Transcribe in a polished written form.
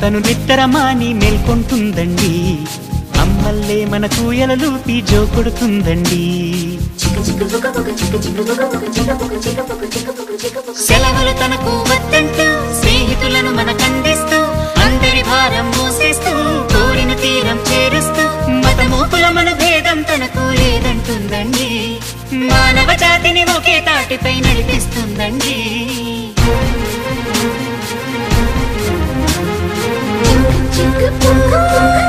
తను నిద్రమాని మేల్కొంటుందండి. అమ్మల్లే మన కూయలలూపి జో కొడుతుందండి. సెలవులు తనకు వద్దంటూ స్నేహితులను మన కందిస్తూ అందరి భారం మోసేస్తూ కోరిన తీరం చేరుస్తూ మతమూపుల మన భేదం తనకు లేదంటుందండి. మానవ జాతిని ఒకే తాటిపై నడిపిస్తుందండి. Chicka chicka